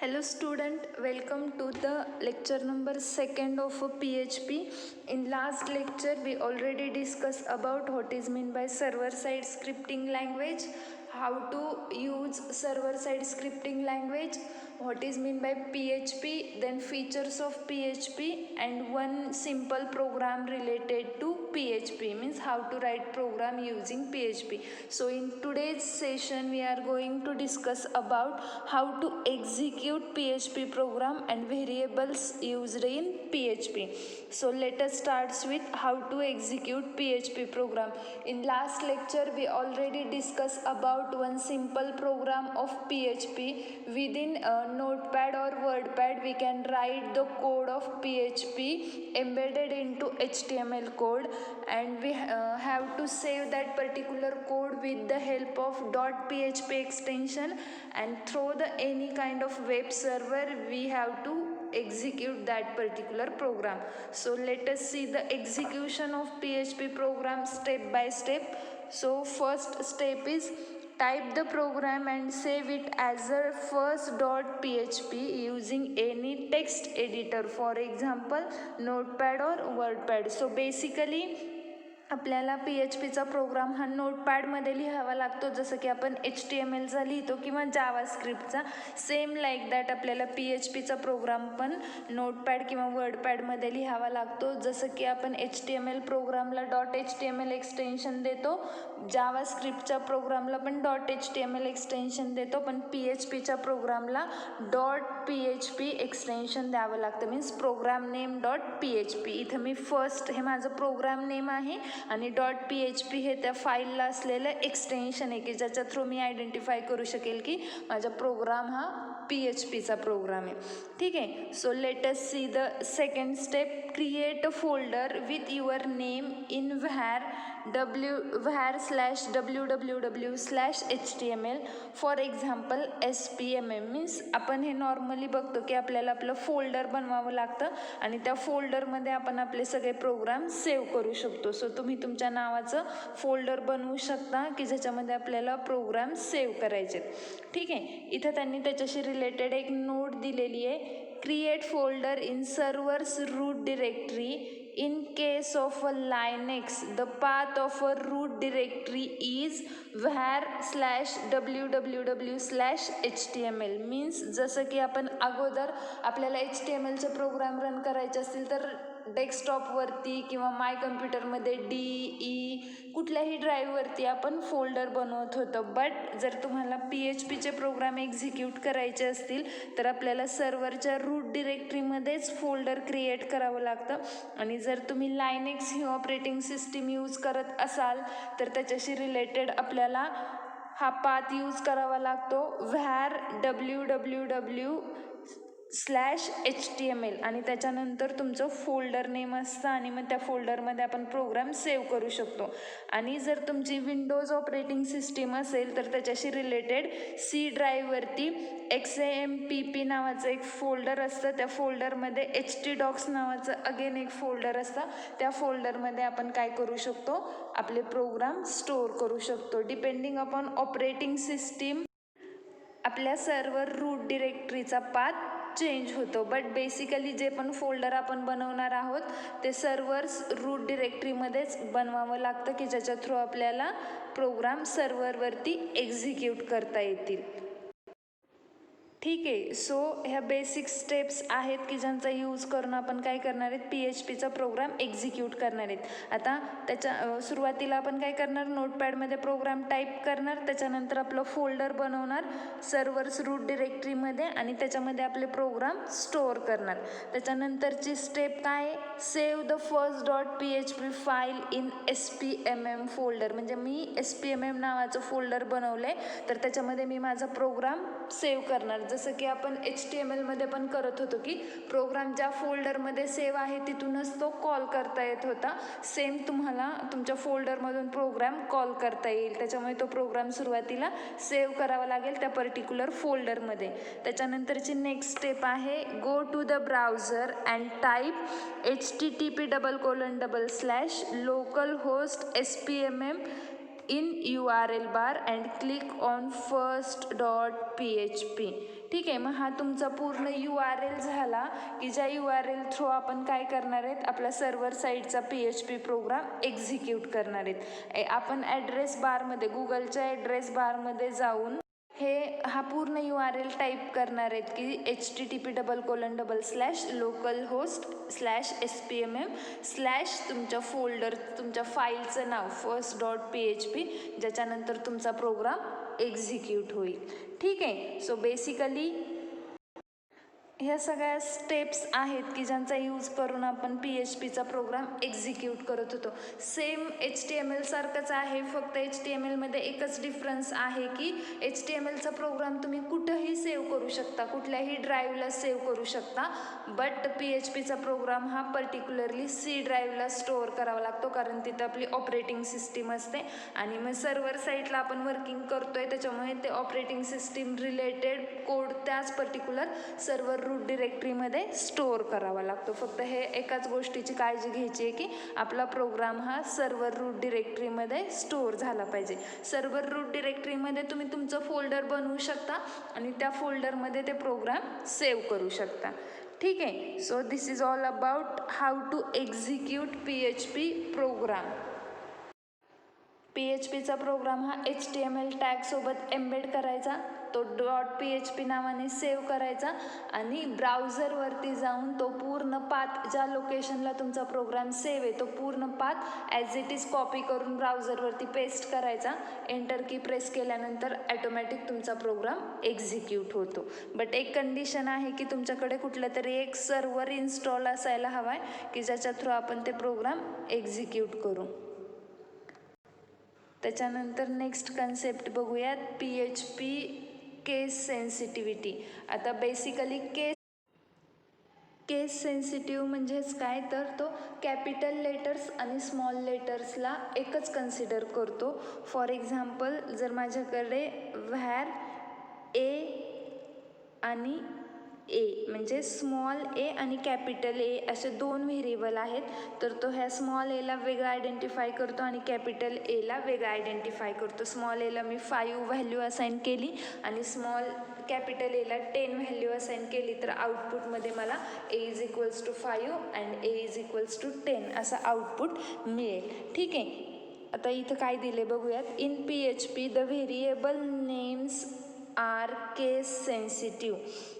Hello student, welcome to the lecture number 2nd of PHP. In last lecture we already discussed about what is meant by server side scripting language, how to use server side scripting language, what is meant by PHP, then features of PHP, and one simple program related to PHP, means how to write program using PHP. So in today's session we are going to discuss about how to execute PHP program and variables used in PHP. So let us start with how to execute PHP program. In last lecture we already discussed about one simple program of PHP. Within Notepad or WordPad we can write the code of PHP embedded into HTML code, and we have to save that particular code with the help of .php extension, and through the any kind of web server we have to execute that particular program. So let us see the execution of PHP program step by step. So first step is type the program and save it as a first.php using any text editor, for example Notepad or WordPad. So basically आपल्याला PHPचा program हा नोटपॅडमध्ये लिहावा लागतो, जसं की आपण HTMLचा लिहितो किंवा जावास्क्रिप्टचा. Same like that आपल्याला PHPचा प्रोग्राम पण नोटपॅड किंवा वर्डपॅडमध्ये लिहावा लागतो. जसं की आपण HTML प्रोग्रामला .html एक्सटेन्शन देतो, जावास्क्रिप्टच्या प्रोग्रामला पण .html एक्सटेन्शन देतो, पण PHPच्या प्रोग्रामला .php एक्सटेन्शन द्यावं लागतं, मीन्स प्रोग्राम नेम .php. इथं मी फर्स्ट हे माझं प्रोग्राम नेम आहे आणि .php हे त्या फाईलला असलेलं एक्सटेन्शन आहे की ज्याच्या थ्रू मी आयडेंटिफाय करू शकेल की माझा प्रोग्राम हा PHPचा प्रोग्राम आहे. ठीक आहे. So let us see the second step. Create a folder with your name in var/www/html, for example SPMM. Means आपण हे नॉर्मली बघतो की आपल्याला आपलं फोल्डर बनवावं लागतं आणि त्या फोल्डरमध्ये आपण आपले सगळे प्रोग्राम सेव्ह करू शकतो. सो तुम्ही तुमच्या नावाचं फोल्डर बनवू शकता की ज्याच्यामध्ये आपल्याला प्रोग्राम सेव्ह करायचे. ठीक आहे. इथं त्यांनी त्याच्याशी रिलेटेड एक नोट दिलेली आहे. Create folder in servers root directory. In case of a Linux, the path of a root directory is var/www/html. Means जसं की आपण अगोदर आपल्याला HTMLचे प्रोग्राम रन करायचे असतील तर डेस्कटॉपवरती किंवा माय कम्प्युटरमध्ये DE कुठल्याही ड्राईव्हवरती आपण फोल्डर बनवत होतो. बट जर तुम्हाला PHPचे प्रोग्राम एक्झिक्यूट करायचे असतील तर आपल्याला सर्व्हरच्या रूट डिरेक्टरीमध्येच फोल्डर क्रिएट करावं लागतं. आणि जर तुम्ही लायनेक्स ही ऑपरेटिंग सिस्टीम यूज करत असाल तर त्याच्याशी रिलेटेड आपल्याला हा पाथ यूज करावा लागतो, var/www/html, आणि त्याच्यानंतर तुमचं फोल्डर नेम असतं आणि मग त्या फोल्डरमध्ये आपण प्रोग्राम सेव्ह करू शकतो. आणि जर तुमची विंडोज ऑपरेटिंग सिस्टीम असेल तर त्याच्याशी रिलेटेड C ड्राईव्हवरती XAMPP नावाचं एक फोल्डर असतं, त्या फोल्डरमध्ये htdocs नावाचं अगेन एक फोल्डर असतं. त्या फोल्डरमध्ये आपण काय करू शकतो, आपले प्रोग्राम स्टोअर करू शकतो. डिपेंडिंग अपॉन ऑपरेटिंग सिस्टीम आपल्या सर्व्हर रूट डिरेक्टरीचा पाथ चेंज होतो. बट बेसिकली जे पण फोल्डर आपण बनवणार आहोत ते सर्व्हर्स रूट डिरेक्टरीमध्येच बनवावं लागतं की ज्याच्या थ्रू आपल्याला प्रोग्राम सर्व्हरवरती एक्झिक्यूट करता येतील. ठीक आहे. सो ह्या बेसिक स्टेप्स आहेत की ज्यांचा यूज करून आपण काय करणार आहेत, PHPचा प्रोग्राम एक्झिक्यूट करणार आहेत. आता त्याच्या सुरुवातीला आपण काय करणार, नोटपॅडमध्ये प्रोग्राम टाईप करणार, त्याच्यानंतर आपलं फोल्डर बनवणार सर्व्हर्स रूट डिरेक्टरीमध्ये आणि त्याच्यामध्ये आपले प्रोग्राम स्टोअर करणार. त्याच्यानंतरची स्टेप काय, save the first.php file in SPMM folder. म्हणजे मी SPMM नावाचं फोल्डर बनवलं आहे तर त्याच्यामध्ये मी माझा प्रोग्राम सेव्ह करणार. जसं की आपण HTMLमध्ये पण करत होतो की प्रोग्राम ज्या फोल्डरमध्ये सेव्ह आहे तिथूनच तो कॉल करता येत होता. सेम तुम्हाला तुमच्या फोल्डरमधून प्रोग्राम कॉल करता येईल. त्याच्यामुळे तो प्रोग्राम सुरुवातीला सेव्ह करावा लागेल त्या पर्टिक्युलर फोल्डरमध्ये. त्याच्यानंतरची नेक्स्ट स्टेप आहे, go to the browser and type http://localhost SPMM in URL bar and click on first.php. ठीक आहे, मग हा तुमचा पूर्ण URL झाला की ज्या URL थ्रू आपण काय करणार आहेत, आपला सर्व्हर साईडचा PHP प्रोग्राम एक्झिक्यूट करणार आहेत. आपण ॲड्रेस बारमध्ये, गुगलच्या ॲड्रेस बारमध्ये जाऊन हा पूर्ण URL टाईप करणार आहेत की http://localhost/spmm/ तुमच्या फोल्डर, तुमच्या फाईलचं नाव first.php, ज्याच्यानंतर तुमचा प्रोग्राम एक्झिक्यूट होईल. ठीक आहे, सो बेसिकली ह्या सगळ्या स्टेप्स आहेत की ज्यांचा यूज करून आपण PHPचा प्रोग्राम एक्झिक्यूट करत होतो. सेम HTML सारखंच आहे, फक्त HTMLमध्ये एकच डिफरन्स आहे की HTMLचा प्रोग्राम तुम्ही कुठंही सेव्ह करू शकता, कुठल्याही ड्राईव्हला सेव्ह करू शकता. बट PHPचा प्रोग्राम हा पर्टिक्युलरली C ड्राईव्हला स्टोअर करावा लागतो, कारण तिथं आपली ऑपरेटिंग सिस्टीम असते आणि मग सर्व्हर साईटला आपण वर्किंग करतोय, त्याच्यामुळे ते ऑपरेटिंग सिस्टीम रिलेटेड कोड त्याच पर्टिक्युलर सर्व्हर रूट डिरेक्टरीमध्ये स्टोअर करावा लागतो. फक्त हे एकाच गोष्टीची काळजी घ्यायची आहे की आपला प्रोग्राम हा सर्व्हर रूट डिरेक्टरीमध्ये स्टोअर झाला पाहिजे. सर्व्हर रूट डिरेक्टरीमध्ये तुम्ही तुमचं फोल्डर बनवू शकता आणि त्या फोल्डरमध्ये ते प्रोग्राम सेव्ह करू शकता. ठीक आहे, so this is all about how to execute PHP program. PHPचा प्रोग्राम हा HTML टॅगसोबत एम्बेड करायचा, तो .php नावाने सेव्ह करायचा आणि ब्राउझरवरती जाऊन तो पूर्ण पाथ, ज्या लोकेशनला तुमचा प्रोग्राम सेव्ह आहे तो पूर्ण path as it is copy करून ब्राउझरवरती पेस्ट करायचा. एंटर की प्रेस केल्यानंतर ॲटोमॅटिक तुमचा प्रोग्राम एक्झिक्यूट होतो. बट एक कंडिशन आहे की तुमच्याकडे कुठलं तरी एक सर्व्हर इन्स्टॉल असायला हवा आहे की ज्याच्या थ्रू आपण ते प्रोग्राम एक्झिक्यूट करू. त्याच्यानंतर नेक्स्ट कन्सेप्ट बघूयात, PHP केस सेन्सिटिव्हिटी. आता बेसिकली केस सेन्सिटिव्ह म्हणजेच काय, तर तो कॅपिटल लेटर्स आणि स्मॉल लेटर्सला एकच कन्सिडर करतो. फॉर एक्झाम्पल, जर माझ्याकडे व्हॅर A आणि A म्हणजे स्मॉल ए आणि कॅपिटल ए असे दोन व्हेरिएबल आहेत, तर तो ह्या स्मॉल एला वेगळा आयडेंटिफाय करतो आणि कॅपिटल एला वेगळा आयडेंटिफाय करतो. स्मॉल एला मी 5 व्हॅल्यू असाइन केली आणि कॅपिटल एला 10 व्हॅल्यू असाइन केली, तर आउटपुटमध्ये मला A is equals to 5 and A is equals to 10 असं आउटपुट मिळेल. ठीक आहे, आता इथं काय दिले बघूयात. In PHP the variable names are case sensitive.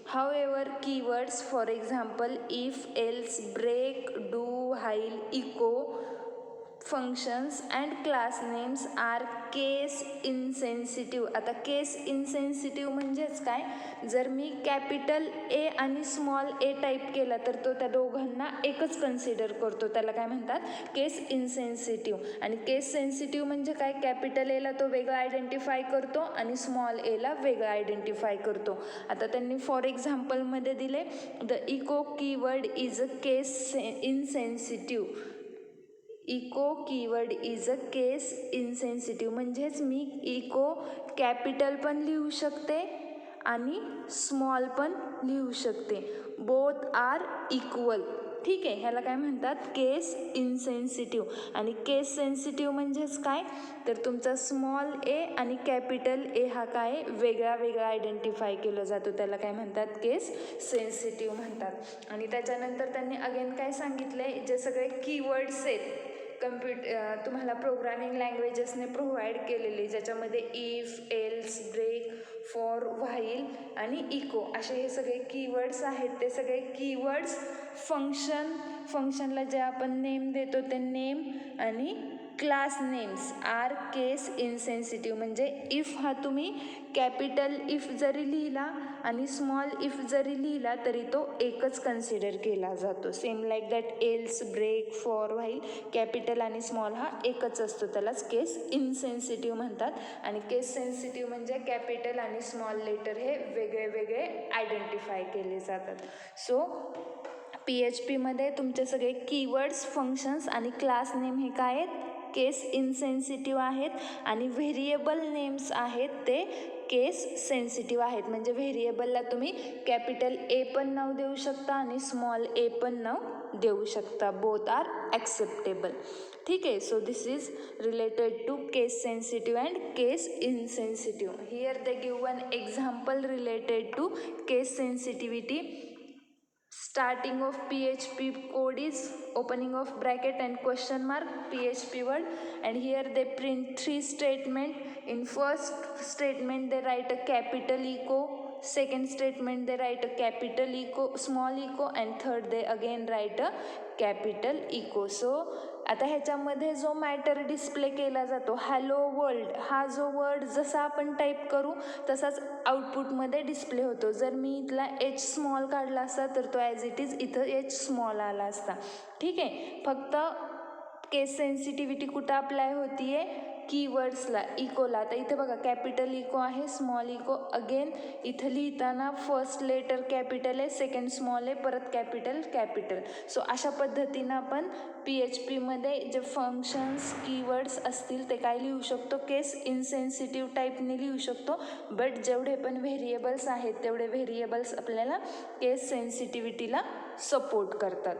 However, keywords, for example, if, else, break, do, while, echo, functions and class names are case insensitive. आता केस इनसेन्सिटिव्ह म्हणजेच काय, जर मी कॅपिटल ए आणि स्मॉल ए टाईप केला तर तो त्या दोघांना एकच कन्सिडर करतो, त्याला काय म्हणतात, केस इनसेन्सिटिव्ह. आणि केस सेन्सिटिव्ह म्हणजे काय, कॅपिटल एला तो वेगळा आयडेंटिफाय करतो आणि स्मॉल एला वेगळा आयडेंटिफाय करतो. आता त्यांनी फॉर एक्झाम्पलमध्ये दिले, the echo keyword is a case insensitive. Echo keyword is a case insensitive म्हणजेच मी इको कॅपिटल पण लिहू शकते आणि स्मॉल पण लिहू शकते. Both are equal. ठीक आहे, ह्याला काय म्हणतात, केस इनसेन्सिटिव्ह. आणि केस सेन्सिटिव्ह म्हणजेच काय, तर तुमचा स्मॉल ए आणि कॅपिटल ए हा काय वेगळा वेगळा आयडेंटिफाय केला जातो, त्याला काय म्हणतात, केस सेन्सिटिव्ह म्हणतात. आणि त्याच्यानंतर त्यांनी अगेन काय सांगितलं आहे, जे सगळे कीवर्ड्स आहेत तुम्हाला प्रोग्रामिंग लँग्वेजेसने प्रोव्हाइड केलेले, ज्याच्यामध्ये if, else, break, for, while आणि इको असे हे सगळे कीवर्ड्स आहेत. ते सगळे कीवर्ड्स फंक्शनला जे आपण नेम देतो ते नेम आणि class names are case insensitive. म्हणजे इफ हा तुम्ही कॅपिटल इफ जरी लिहिला आणि स्मॉल इफ जरी लिहिला तरी तो एकच कन्सिडर केला जातो. Same like that else, break, for, while, capital आणि स्मॉल हा एकच असतो, त्यालाच केस इनसेन्सिटिव्ह म्हणतात. आणि केस सेन्सिटिव्ह म्हणजे कॅपिटल आणि स्मॉल लेटर हे वेगळे वेगळे आयडेंटिफाय केले जातात. सो PHPमध्ये तुमचे सगळे कीवर्ड्स, फंक्शन्स आणि क्लास नेम हे काय आहेत, केस इनसेन्सिटिव्ह आहेत. आणि व्हेरिएबल नेम्स आहेत ते केस सेन्सिटिव्ह आहेत. म्हणजे व्हेरिएबलला तुम्ही कॅपिटल ए पण नाव देऊ शकता आणि स्मॉल ए पण नाव देऊ शकता. Both are acceptable. ठीक आहे. So this is related to case sensitive and case insensitive. Here they give one example related to case sensitivity. Starting of PHP code is opening of bracket and question mark PHP word, and here they print 3 statement. In first statement they write a capital echo, second statement they write a capital echo, small echo, and third they again write a capital echo. So आता ह्याच्यामध्ये जो matter display केला जातो hello world, हा जो word जसा आपण type करू तसाच आउटपुटमध्ये डिस्प्ले होतो. जर मी इथला एच स्मॉल काढला असता तर तो ॲज इट इज इथं एच स्मॉल आला असता. ठीक आहे. फक्त केस सेन्सिटिव्हिटी कुठं अप्लाय होती आहे? कीवर्ड्सला, इकोला. आता इथे बघा कॅपिटल इको आहे, स्मॉल इको. अगेन इथं लिहिताना फर्स्ट लेटर कॅपिटल आहे, सेकंड स्मॉल आहे, परत कॅपिटल कॅपिटल. सो अशा पद्धतीनं आपण PHPमध्ये जे फंक्शन्स कीवर्ड्स असतील ते काय लिहू शकतो? केस इनसेन्सिटिव्ह टाईपने लिहू शकतो. बट जेवढे पण व्हेरिएबल्स आहेत तेवढे व्हेरिएबल्स आपल्याला केस सेन्सिटिव्हिटीला सपोर्ट करतात.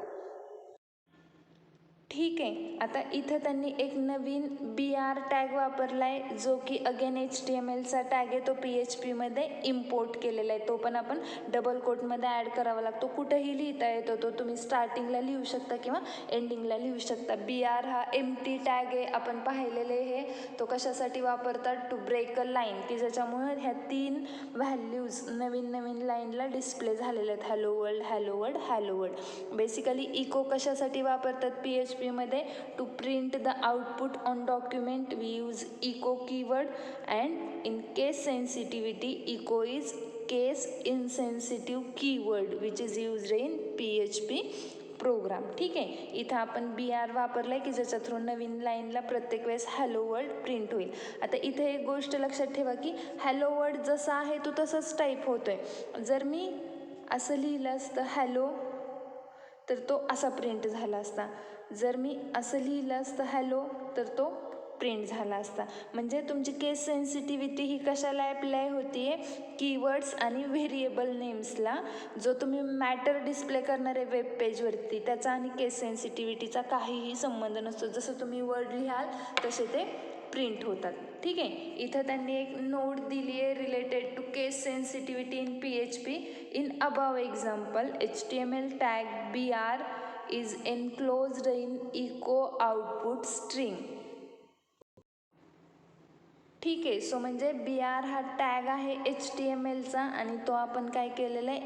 ठीक आहे. आता इथं त्यांनी एक नवीन BR टॅग वापरला आहे जो की अगेन HTMLचा टॅग आहे. तो PHPमध्ये इम्पोर्ट केलेला आहे. तो पण आपण डबल कोटमध्ये ॲड करावा लागतो. कुठंही लिहिता येतो तो. तुम्ही स्टार्टिंगला लिहू शकता किंवा एंडिंगला लिहू शकता. BR हा एम्प्टी टॅग आहे. आपण पाहिलेले हे. तो कशासाठी वापरतात? टू ब्रेक अ लाईन, की ज्याच्यामुळे ह्या 3 व्हॅल्यूज नवीन लाईनला डिस्प्ले झालेल्या आहेत. Hello world, hello world, hello world. Basically echo कशासाठी वापरतात PHPमध्ये? To print the output on document we use echo keyword, and in case sensitivity echo is case insensitive keyword which is used in PHP program. ठीक आहे. इथं आपण BR वापरलं आहे की ज्याच्या थ्रू नवीन लाईनला प्रत्येक वेळेस हॅलो वर्ल्ड प्रिंट होईल. आता इथे एक गोष्ट लक्षात ठेवा की हॅलो वर्ल्ड जसा आहे तो तसंच टाईप होतो आहे. जर मी असं लिहिलं असतं हॅलो तर तो असा प्रिंट झाला असता. जर मी असं लिहिलं असतं हॅलो तर तो प्रिंट झाला असता. म्हणजे तुमची केस सेन्सिटिव्हिटी ही कशाला ॲप्लाय होती आहे? कीवर्ड्स आणि व्हेरिएबल नेम्सला. जो तुम्ही मॅटर डिस्प्ले करणार आहे वेब पेजवरती त्याचा आणि केस सेन्सिटिव्हिटीचा काहीही संबंध नसतो. जसं तुम्ही वर्ड लिहाल तसे ते प्रिंट होतात. ठीक आहे. इथं त्यांनी एक नोट दिली आहे related to case sensitivity in PHP. In above example HTML tag BR is enclosed in echo output string. ठीक आहे. सो म्हणजे BR हा टॅग आहे HTMLचा आणि तो आपण काय केलेला आहे?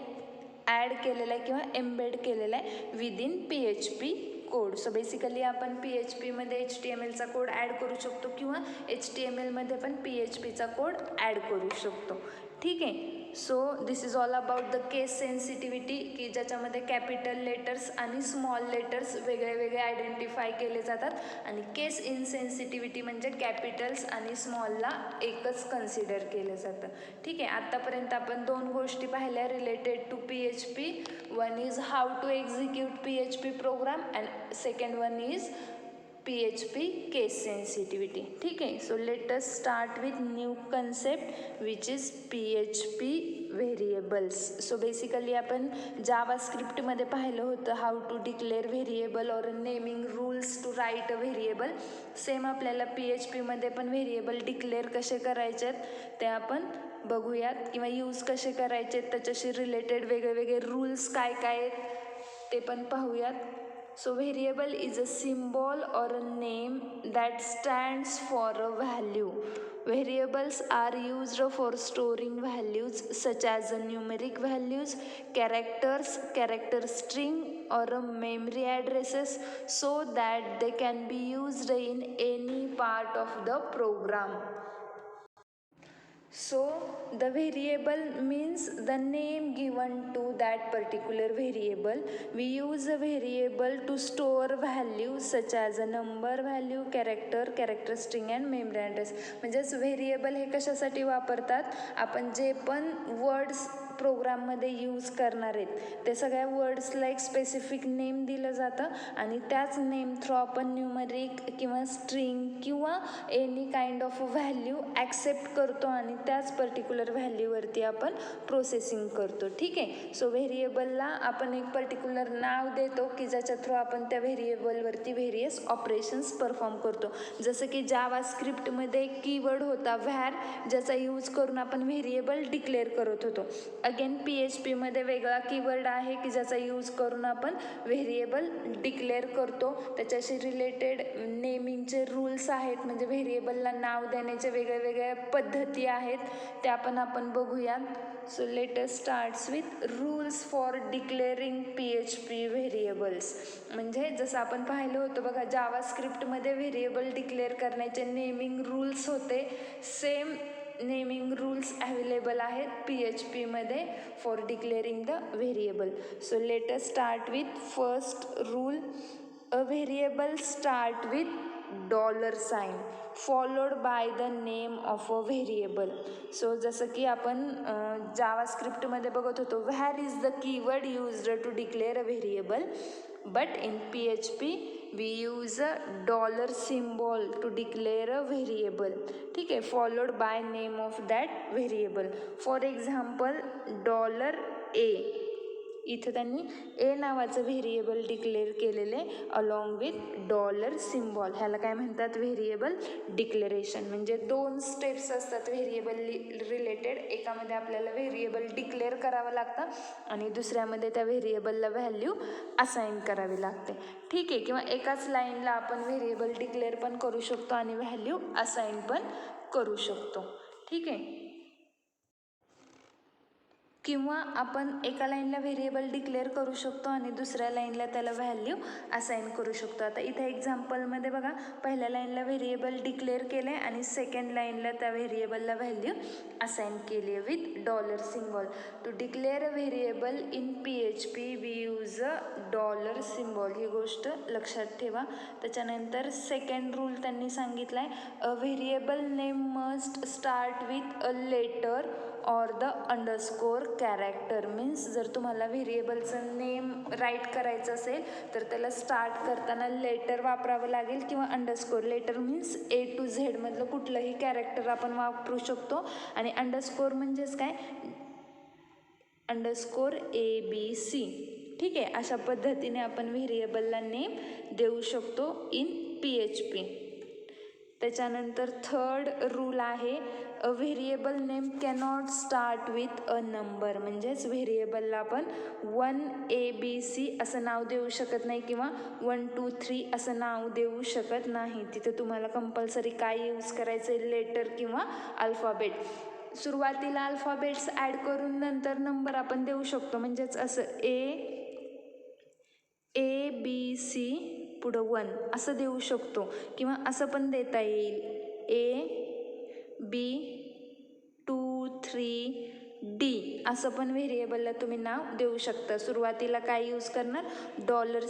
ॲड केलेला आहे किंवा एम्बेड केलेला आहे within PHP code. So basically आपण PHPमध्ये HTMLचा कोड ॲड करू शकतो किंवा HTMLमध्ये पण PHPचा कोड ॲड करू शकतो. ठीक आहे. So this is all about the case sensitivity, की ज्याच्यामध्ये कॅपिटल लेटर्स आणि स्मॉल लेटर्स वेगळे आयडेंटिफाय केले जातात. आणि केस इनसेन्सिटिव्हिटी म्हणजे कॅपिटल्स आणि स्मॉलला एकच कन्सिडर केलं जातं. ठीक आहे. आत्तापर्यंत आपण 2 गोष्टी पाहिल्या related to PHP. One is how to execute PHP program and second one is PHP case sensitivity. ठीक आहे. So let us start with new concept which is PHP variables. So basically आपण जावास्क्रिप्टमध्ये पाहिलं होतं how to declare variable or naming rules to write a variable. Same आपल्याला PHPमध्ये पण variable declare कसे करायचे आहेत ते आपण बघूयात किंवा यूज कसे करायचे आहेत त्याच्याशी रिलेटेड वेगळे रूल्स काय आहेत ते पण पाहूयात. So variable is a symbol or a name that stands for a value. Variables are used for storing values such as numeric values, characters, character string, or memory addresses so that they can be used in any part of the program. So the variable means the name given to that particular variable. We use a variable to store values such as a number value, character string and memory address. म्हणजेच variable हे कशासाठी वापरतात? आपण जे पण words प्रोग्राममध्ये use करणार आहेत ते सगळ्या वर्ड्सला एक स्पेसिफिक नेम दिलं जातं आणि त्याच नेम थ्रू आपण न्यूमरिक किंवा स्ट्रिंग किंवा any kind of value accept करतो आणि त्याच पर्टिक्युलर व्हॅल्यूवरती आपण प्रोसेसिंग करतो. ठीक आहे. सो व्हेरिएबलला आपण एक पर्टिक्युलर नाव देतो की ज्याच्या थ्रू आपण त्या व्हेरिएबलवरती व्हेरियस ऑपरेशन्स परफॉर्म करतो. जसं की जावा स्क्रिप्टमध्ये एक कीवर्ड होता व्हॅर, ज्याचा यूज करून आपण व्हेरिएबल डिक्लेअर करत होतो. अगेन PHPमध्ये वेगळा कीवर्ड आहे की ज्याचा यूज करून आपण व्हेरिएबल डिक्लेअर करतो. त्याच्याशी रिलेटेड नेमिंगचे रूल्स आहेत, म्हणजे व्हेरिएबलला नाव देण्याचे वेगळ्या पद्धती आहेत, त्या पण आपण बघूया. So let us starts with rules for declaring PHP variables. म्हणजे जसं आपण पाहिलं होतं बघा, जावा स्क्रिप्टमध्ये व्हेरिएबल डिक्लेअर करण्याचे नेमिंग रूल्स होते. सेम नेमिंग रूल्स अवेलेबल आहेत PHPमध्ये for declaring the variable. So let us start with first rule. A variable start with $sign followed by the name of a variable. So जसं की आपण Java स्क्रिप्टमध्ये बघत होतो, var is the keyword used to declare a variable, but in PHP we use a $symbol to declare a variable. ठीक आहे, followed by name of that variable. For example $A, इथं त्यांनी ए नावाचं variable declare केलेले along with $symbol. ह्याला काय म्हणतात, variable declaration. म्हणजे 2 स्टेप्स असतात व्हेरिएबल रिलेटेड. एकामध्ये आपल्याला व्हेरिएबल डिक्लेअर करावं लागतं आणि दुसऱ्यामध्ये त्या व्हेरिएबलला व्हॅल्यू असाइन करावी लागते. ठीक आहे. किंवा एकाच लाईनला आपण व्हेरिएबल डिक्लेअर पण करू शकतो आणि व्हॅल्यू असाइन पण करू शकतो. ठीक आहे. किंवा आपण एका लाईनला व्हेरिएबल डिक्लेअर करू शकतो आणि दुसऱ्या लाईनला त्याला व्हॅल्यू असाइन करू शकतो. आता इथे एक्झाम्पलमध्ये बघा, पहिल्या लाईनला व्हेरिएबल डिक्लेअर केले आणि सेकंड लाईनला त्या व्हेरिएबलला व्हॅल्यू असाइन केली आहे with $symbol. To declare a variable in PHP we use a $symbol. ही गोष्ट लक्षात ठेवा. त्याच्यानंतर सेकंड रूल त्यांनी सांगितला आहे, a variable name must start with a letter or the underscore character. Means जर तुम्हाला व्हेरिएबलचं नेम राईट करायचं असेल तर त्याला स्टार्ट करताना लेटर वापरावं लागेल किंवा underscore. Letter means A to Z मधलं कुठलंही कॅरेक्टर आपण वापरू शकतो आणि अंडरस्कोर म्हणजेच काय, $ABC. ठीक आहे. अशा पद्धतीने आपण व्हेरिएबलला नेम देऊ शकतो इन PHP. त्याच्यानंतर थर्ड रूल आहे, a variable name cannot start with a number. म्हणजेच व्हेरिएबलला आपण 1ABC असं नाव देऊ शकत नाही किंवा 1 2 3 असं नाव देऊ शकत नाही. तिथं तुम्हाला कंपल्सरी काय यूज करायचं आहे, लेटर किंवा अल्फाबेट. सुरुवातीला अल्फाबेट्स ॲड करून नंतर नंबर आपण देऊ शकतो. म्हणजेच असं ABC पुढं 1 असं देऊ शकतो किंवा असं पण देता येईल, A2 3D असं पण व्हेरिएबलला तुम्ही नाव देऊ शकता. सुरुवातीला काय यूज करणार,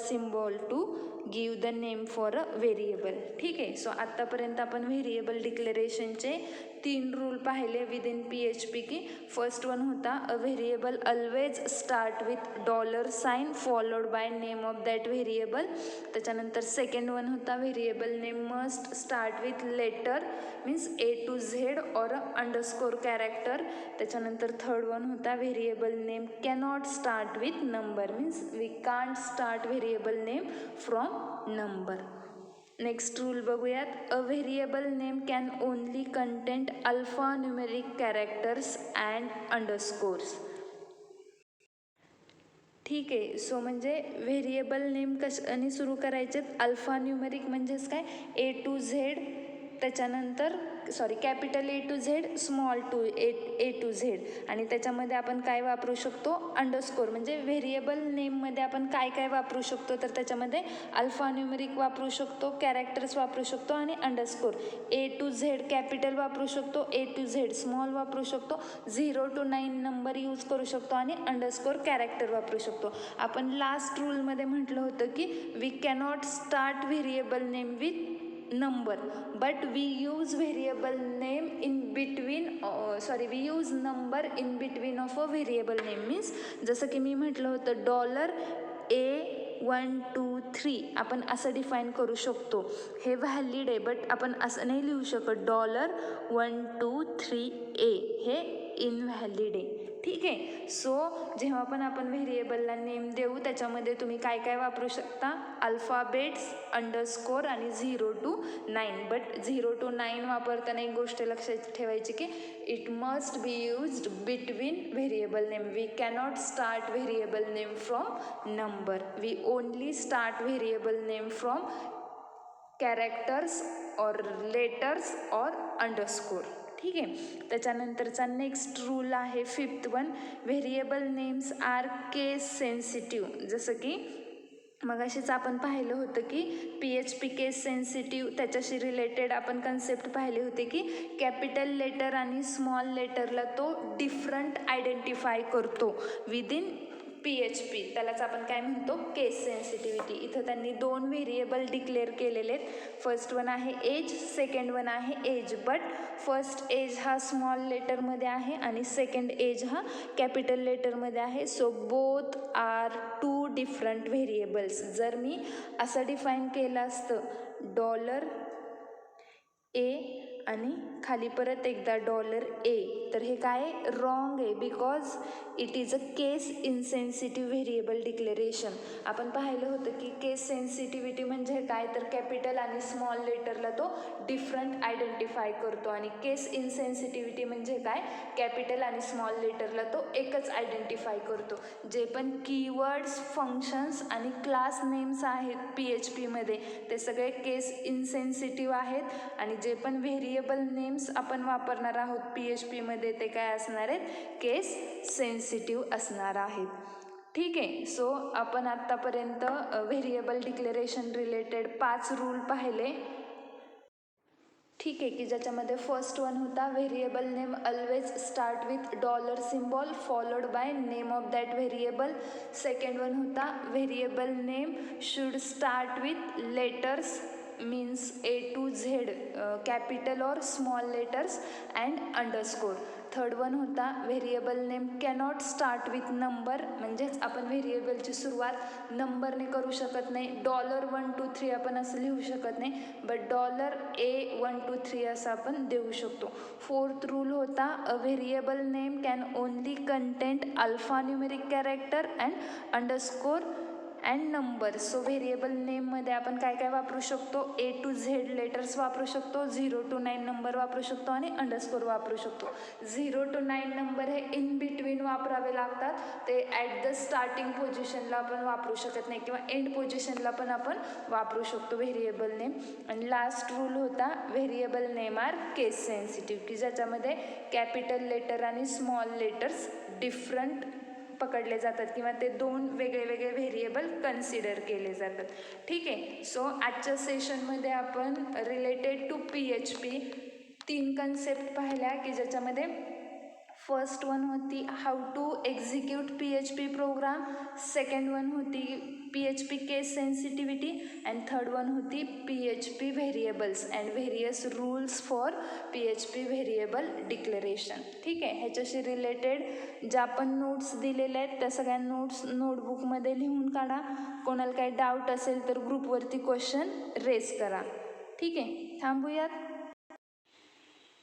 $symbol to give the name for a variable. ठीक आहे. सो आत्तापर्यंत आपण व्हेरिएबल डिक्लेरेशनचे 3 रूल पाहिले विदिन PHP. की फर्स्ट वन होता, a variable always start with $sign followed by name of that variable. त्याच्यानंतर सेकंड वन होता, variable name must start with letter means A to Z और underscore character. त्याच्यानंतर third one होता, variable name cannot start with number means we can't start variable name from number. Next rule बघूयात, a variable name can only content alpha numeric characters and underscores. ठीक आहे. So म्हणजे variable name कशाने सुरू करायचे, alpha numeric म्हणजेच काय, A to Z, त्याच्यानंतर capital A to Z, small A to Z. आणि त्याच्यामध्ये आपण काय वापरू शकतो, अंडरस्कोर. म्हणजे व्हेरिएबल नेममध्ये आपण काय काय वापरू शकतो, तर त्याच्यामध्ये अल्फा न्यूमेरिक वापरू शकतो, कॅरेक्टर्स वापरू शकतो आणि underscore. A to Z capital वापरू शकतो, A to Z स्मॉल वापरू शकतो, 0 to 9 नंबर यूज करू शकतो आणि अंडरस्कोर कॅरेक्टर वापरू शकतो. आपण लास्ट रूलमध्ये म्हटलं होतं की we cannot start variable name with number, but we use variable name in between, we use number in between of a variable name. means जसं की मी म्हटलं होतं $A123 आपण असं डिफाईन करू शकतो. हे व्हॅलिड आहे, बट आपण असं नाही लिहू शकत $123A, हे इनव्हॅलिड आहे. ठीक आहे. सो जेव्हा पण आपण व्हेरिएबलला नेम देऊ त्याच्यामध्ये तुम्ही काय काय वापरू शकता, अल्फाबेट्स, अंडरस्कोर आणि 0 to 9. बट 0 to 9 वापरताना एक गोष्ट लक्षात ठेवायची की it must be used between variable name. We cannot start variable name from number. We only start variable name from characters और लेटर्स और अंडरस्कोर. ठीक आहे. त्याच्यानंतरचा नेक्स्ट रूल आहे 5th one, variable names are case sensitive. जसं की मगाशीच आपण पाहिलं होतं की PHP केस सेन्सिटिव्ह, त्याच्याशी रिलेटेड आपण कन्सेप्ट पाहिले होते की कॅपिटल लेटर आणि स्मॉल लेटरला तो डिफरंट आयडेंटिफाय करतो विदिन PHP. त्यालाच आपण काय म्हणतो, केस सेन्सिटिव्हिटी. इथं त्यांनी 2 व्हेरिएबल डिक्लेअर केलेले आहेत. फर्स्ट वन आहे एज, सेकंड वन आहे एज. बट फर्स्ट एज हा स्मॉल लेटरमध्ये आहे आणि सेकंड एज हा कॅपिटल लेटरमध्ये आहे. So both are 2 different variables. जर मी असं डिफाईन केलं असतं $A आणि खाली परत एकदा $A, तर हे काय रॉंग आहे, because it is a case insensitive variable declaration. आपण पाहिलं होतं की केस सेन्सिटिव्हिटी म्हणजे काय, तर कॅपिटल आणि स्मॉल लेटरला तो डिफरंट आयडेंटिफाय करतो. आणि केस इनसेन्सिटिव्हिटी म्हणजे काय, कॅपिटल आणि स्मॉल लेटरला तो एकच आयडेंटिफाय करतो. जे पण कीवर्ड्स, फंक्शन्स आणि क्लास नेम्स आहेत PHPमध्ये ते सगळे केस इनसेन्सिटिव्ह आहेत. आणि जे पण व्हेरिएबल नेम्स आपण वापरणार आहोत PHPमध्ये ते काय असणार आहेत, केस सेन्सिटिव्ह असणार आहेत. ठीक आहे. सो आपण आत्तापर्यंत व्हेरिएबल डिक्लेरेशन रिलेटेड 5 रूल पाहिले. ठीक आहे, की ज्याच्यामध्ये फर्स्ट वन होता variable name always start with dollar symbol followed by name of that variable. Second one होता variable name should start with letters means A to Z, capital or small letters and underscore. Third one होता variable name cannot start with number, म्हणजेच आपण व्हेरिएबलची सुरुवात नंबरने करू शकत नाही. $123 आपण असं लिहू शकत नाही, बट $A123 असं आपण देऊ शकतो. फोर्थ रूल होता a variable name can only content alpha numeric character and underscore and number. So variable नेममध्ये आपण काय काय वापरू शकतो, A to Z लेटर्स वापरू शकतो, 0 to 9 नंबर वापरू शकतो आणि अंडरस्कोर वापरू शकतो. 0 to 9 नंबर हे इन बिटवीन वापरावे लागतात. ते ॲट द स्टार्टिंग पोझिशनला आपण वापरू शकत नाही किंवा एंड पोझिशनला पण आपण वापरू शकतो व्हेरिएबल नेम. आणि लास्ट रूल होता variable name R case sensitive, की ज्याच्यामध्ये कॅपिटल लेटर आणि स्मॉल लेटर्स डिफरंट पकडले जातात किंवा ते 2 वेगळे वेगळे व्हेरिएबल कन्सिडर केले जातात. ठीक आहे. सो आजच्या सेशनमध्ये आपण रिलेटेड टू PHP 3 कन्सेप्ट पाहिल्या, की ज्याच्यामध्ये फर्स्ट वन होती how to execute PHP program, second one होती PHP case sensitivity and third one होती PHP variables and various rules for PHP variable declaration. ठीक आहे. ह्याच्याशी रिलेटेड ज्या पण नोट्स दिलेल्या आहेत त्या सगळ्या नोट्स नोटबुकमध्ये लिहून काढा. कोणाला काही डाऊट असेल तर ग्रुपवरती क्वेश्चन रेज करा. ठीक आहे. थांबूयात.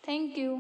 थँक्यू.